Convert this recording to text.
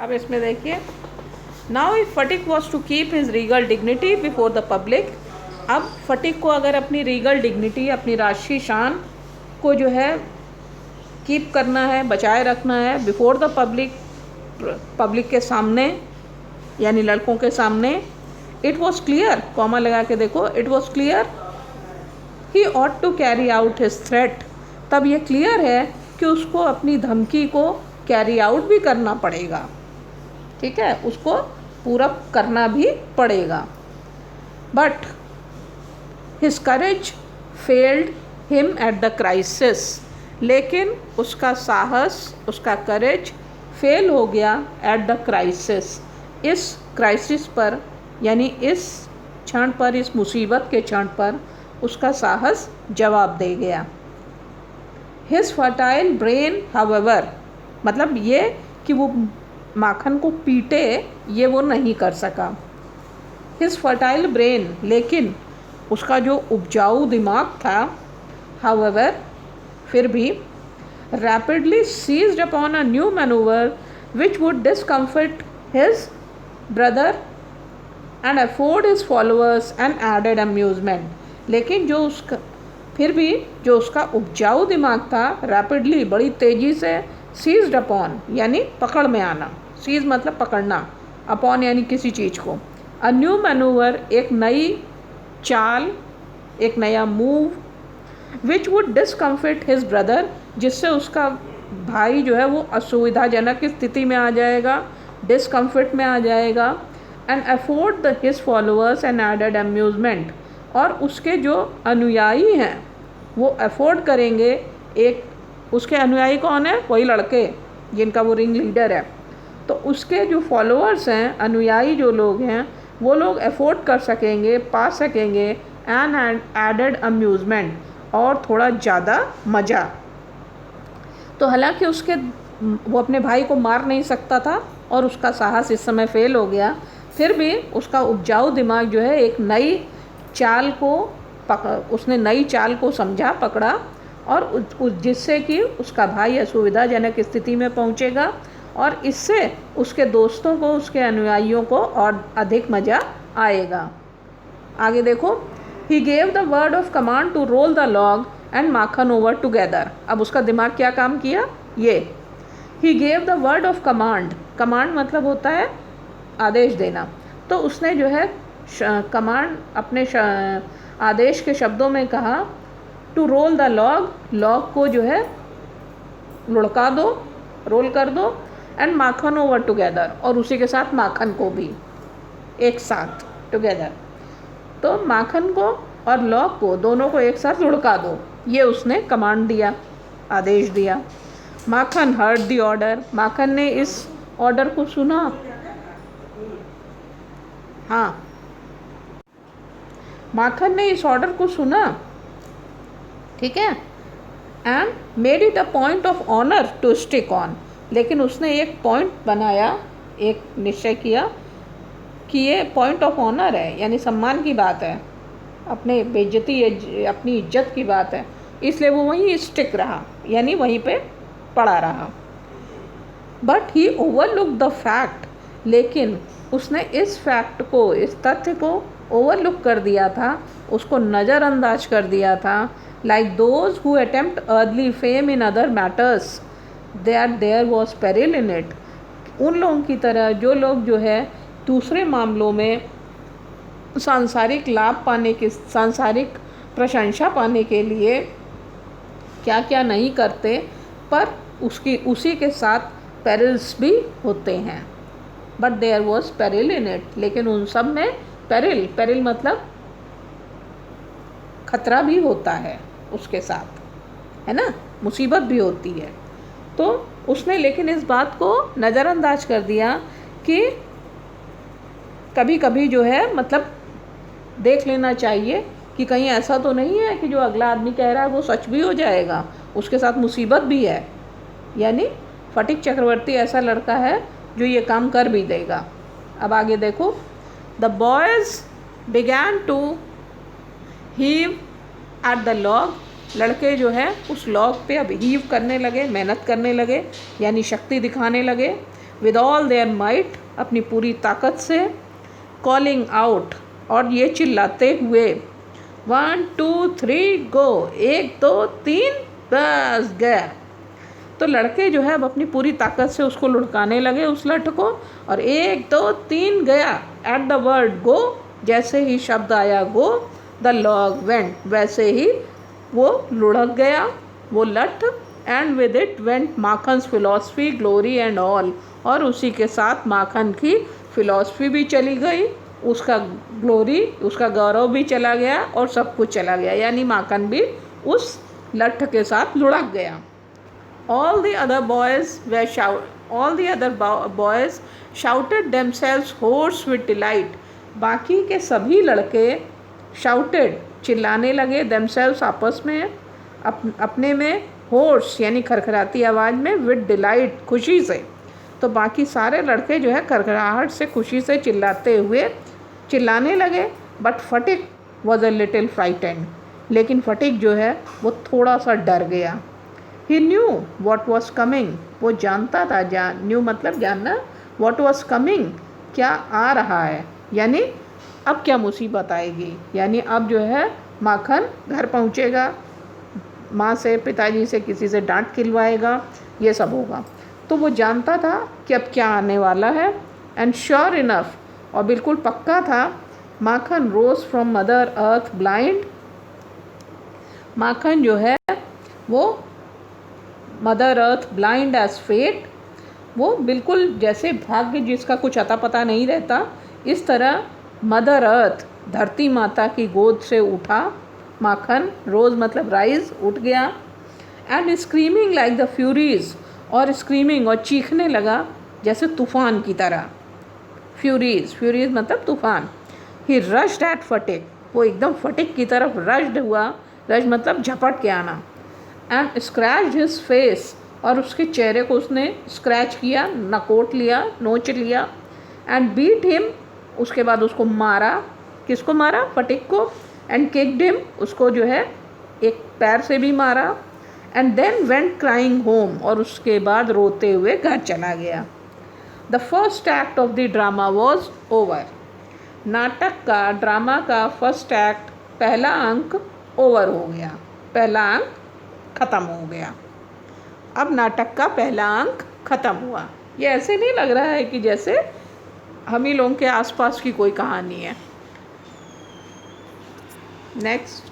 अब इसमें देखिए, now if Phatik was to keep his regal dignity before the public. अब फटिक को अगर अपनी रीगल डिग्निटी, अपनी राष्ट्रीय शान को जो है कीप करना है, बचाए रखना है बिफोर द पब्लिक, पब्लिक के सामने यानी लड़कों के सामने। इट वॉज क्लियर, कॉमा लगा के देखो, it was clear he ought to carry out his threat. तब ये क्लियर है कि उसको अपनी धमकी को कैरी आउट भी करना पड़ेगा, ठीक है, उसको पूरा करना भी पड़ेगा। But his courage failed him at the crisis. लेकिन उसका साहस, उसका करेज फेल हो गया एट द क्राइसिस, इस क्राइसिस पर, यानी इस क्षण पर, इस मुसीबत के क्षण पर उसका साहस जवाब दे गया। हिज फर्टाइल ब्रेन हाउएवर, मतलब ये कि वो माखन को पीटे, ये वो नहीं कर सका। हिज फर्टाइल ब्रेन, लेकिन उसका जो उपजाऊ दिमाग था, हाउएवर, फिर भी, rapidly seized upon a new manoeuvre which would discomfort his brother and afford his followers and added amusement. लेकिन जो उसका, फिर भी जो उसका उपजाऊ दिमाग था, रैपिडली, बड़ी तेज़ी से, सीज्ड अपॉन यानी पकड़ में आना, सीज मतलब पकड़ना, अपॉन यानी किसी चीज़ को, अ न्यू मैनूवर, एक नई चाल, एक नया move, which would discomfort his brother, जिससे उसका भाई जो है वो असुविधाजनक स्थिति में आ जाएगा, डिस्कम्फर्ट में आ जाएगा, and afford his followers and added amusement, और उसके जो अनुयायी हैं वो अफोर्ड करेंगे, एक उसके अनुयायी कौन है, वही लड़के जिनका वो रिंग लीडर है, तो उसके जो फॉलोअर्स हैं, अनुयायी जो लोग हैं, वो लोग अफोर्ड कर सकेंगे, पा सकेंगे एन एडेड अम्यूज़मेंट, और थोड़ा ज़्यादा मज़ा। तो हालांकि उसके, वो अपने भाई को मार नहीं सकता था और उसका साहस इस समय फेल हो गया, फिर भी उसका उपजाऊ दिमाग जो है एक नई चाल को उसने नई चाल को समझा, पकड़ा, और जिससे कि उसका भाई असुविधाजनक स्थिति में पहुंचेगा और इससे उसके दोस्तों को, उसके अनुयायियों को और अधिक मज़ा आएगा। आगे देखो, he gave the word of command to roll the log and Makhan over together. अब उसका दिमाग क्या काम किया, ये, he gave the word of command, command मतलब होता है आदेश देना, तो उसने जो है कमांड अपने आदेश के शब्दों में कहा, to roll the log, log को जो है लुढ़का दो, रोल कर दो, एंड माखन ओवर टुगेदर, और उसी के साथ माखन को भी एक साथ, टुगेदर, तो माखन को और लॉग को दोनों को एक साथ लुढ़का दो, ये उसने कमांड दिया, आदेश दिया। माखन हर्ड द ऑर्डर, माखन ने इस ऑर्डर को सुना, हाँ, माखन ने इस ऑर्डर को सुना, ठीक है, and made it a point of honour to stick on, लेकिन उसने एक पॉइंट बनाया, एक निश्चय किया कि ये पॉइंट ऑफ ऑनर है, यानी सम्मान की बात है, अपने बेइज्जती, अपनी इज्जत की बात है, इसलिए वो वहीं स्टिक रहा, यानी वहीं पे पड़ा रहा। But he overlook the fact, लेकिन उसने इस फैक्ट को, इस तथ्य को ओवरलुक कर दिया था, उसको नज़रअंदाज कर दिया था, like those who attempt early fame in other matters that there was peril in it. उन लोगों की तरह जो लोग जो है दूसरे मामलों में सांसारिक लाभ पाने के, सांसारिक प्रशंसा पाने के लिए क्या क्या नहीं करते, पर उसी के साथ पेरिल्स भी होते हैं। But there was peril in it, लेकिन उन सब में पेरिल, पेरिल मतलब खतरा भी होता है उसके साथ, है ना, मुसीबत भी होती है। तो उसने लेकिन इस बात को नज़रअंदाज कर दिया कि कभी कभी जो है, मतलब देख लेना चाहिए कि कहीं ऐसा तो नहीं है कि जो अगला आदमी कह रहा है वो सच भी हो जाएगा, उसके साथ मुसीबत भी है, यानी फटिक चक्रवर्ती ऐसा लड़का है जो ये काम कर भी देगा। अब आगे देखो, the boys began to heave at the log, लड़के जो है उस लॉग पे अब हीव करने लगे, मेहनत करने लगे, यानी शक्ति दिखाने लगे। विद ऑल देयर माइट, अपनी पूरी ताकत से, कॉलिंग आउट, और ये चिल्लाते हुए, 1 2 3 गो, 1 2 3 बस गया। तो लड़के जो है अब अपनी पूरी ताकत से उसको लुढ़काने लगे उस लठ को, और 1 2 3 गया। एट द वर्ड गो, जैसे ही शब्द आया गो, द लॉग वेंट, वैसे ही वो लुढ़क गया वो लठ। And with it went Makhan's philosophy, glory and all, और उसी के साथ माखन की फिलॉसफी भी चली गई, उसका ग्लोरी, उसका गौरव भी चला गया, और सब कुछ चला गया, यानी माखन भी उस लठ के साथ लुढ़क गया। All the other boys shouted themselves hoarse with delight. बाकी के सभी लड़के shouted, चिल्लाने लगे, themselves, आपस में, अपने में, hoarse यानी खरखराती आवाज़ में, with delight, खुशी से। तो बाकी सारे लड़के जो है खरखराहट से, खुशी से चिल्लाते हुए चिल्लाने लगे। But Phatik was a little frightened, लेकिन फटिक जो है वो थोड़ा सा डर गया। He knew what was coming, वो जानता था, knew मतलब जानना, what was coming, क्या आ रहा है, यानी अब क्या मुसीबत आएगी, यानी अब जो है माखन घर पहुँचेगा, माँ से, पिताजी से, किसी से डांट खिलवाएगा, ये सब होगा। तो वो जानता था कि अब क्या आने वाला है। एंड श्योर इनफ, और बिल्कुल पक्का था, Makhan rose from mother earth blind, Makhan जो है वो mother earth blind as fate, वो बिल्कुल जैसे भाग्य जिसका कुछ अता पता नहीं रहता, इस तरह मदर अर्थ, धरती माता की गोद से उठा माखन, रोज़ मतलब राइज, उठ गया। And screaming like the Furies, और स्क्रीमिंग और चीखने लगा जैसे तूफ़ान की तरह। फ्यूरीज, फ्यूरीज मतलब तूफ़ान। ही रश्ड एट फटिक, वो एकदम फटिक की तरफ रश्ड हुआ, रश मतलब झपट के आना। एंड स्क्रैच हिज फेस, और उसके चेहरे को उसने स्क्रैच किया, नकोट लिया, नोच लिया। एंड बीट हिम, उसके बाद उसको मारा, किसको मारा, फटिक को। एंड किक्ड हिम, उसको जो है एक पैर से भी मारा। And then went crying home, और उसके बाद रोते हुए घर चला गया। The first act of the drama was over, नाटक का, ड्रामा का फर्स्ट एक्ट, पहला अंक ओवर हो गया, पहला अंक ख़त्म हो गया। अब नाटक का पहला अंक ख़त्म हुआ। ये ऐसे नहीं लग रहा है कि जैसे हम ही लोगों के आसपास की कोई कहानी है। नेक्स्ट।